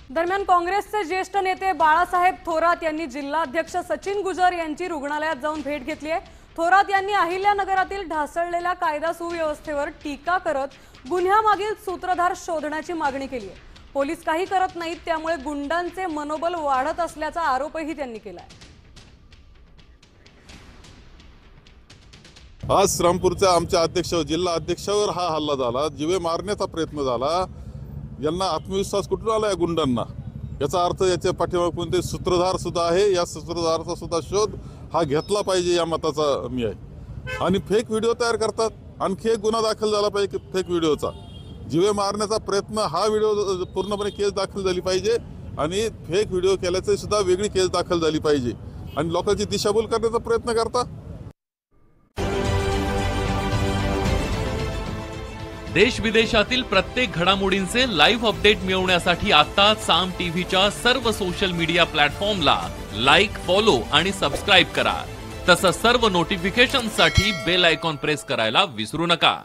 दरम्यान काँग्रेसचे ज्येष्ठ नेते बाळासाहेब थोरात यांनी जिल्हाध्यक्ष सचिन गुजर यांची रुग्णालयात जाऊन भेट घेतली आहे। थोरात यांनी अहिल्यानगरातील ढासळलेल्या कायदा सुव्यवस्थेवर टीका करत गुन्ह्यामागील सूत्रधार शोधण्याची मागणी केली आहे। पोलीस काही करत नाहीत, त्यामुळे गुंडांचे मनोबल वाढत असल्याचा आरोपही त्यांनी केला आहे। आज श्रामपूरच्या आमच्या जिल्हा अध्यक्षावर हा हल्ला झाला, जीवे मारण्याचा प्रयत्न झाला। यांना आत्मविश्वास कुठून आला या गुंडांना? याचा अर्थ याच्या पाठीमागे कोणते सूत्रधार सुद्धा आहे। या सूत्रधाराचा सुद्धा शोध हा घेतला पाहिजे, या मताचा मी आहे। आणि फेक व्हिडिओ तयार करतात। आणखी एक गुन्हा दाखल झाला पाहिजे फेक व्हिडिओचा, जीवे मारण्याचा प्रयत्न। हा व्हिडिओ पूर्णपणे केस दाखल झाली पाहिजे आणि फेक व्हिडिओ केल्याची सुद्धा वेगळी केस दाखल झाली पाहिजे। आणि लोकांची दिशाभूल करण्याचा प्रयत्न करतात। देश विदेशातील प्रत्येक घडामोडींचे लाईव्ह अपडेट मिळवण्यासाठी आता साम टीव्हीच्या सर्व सोशल मीडिया प्लॅटफॉर्मला लाईक, फॉलो आणि सबस्क्राईब करा। तसंच सर्व नोटिफिकेशनसाठी बेल आयकॉन प्रेस करायला विसरू नका।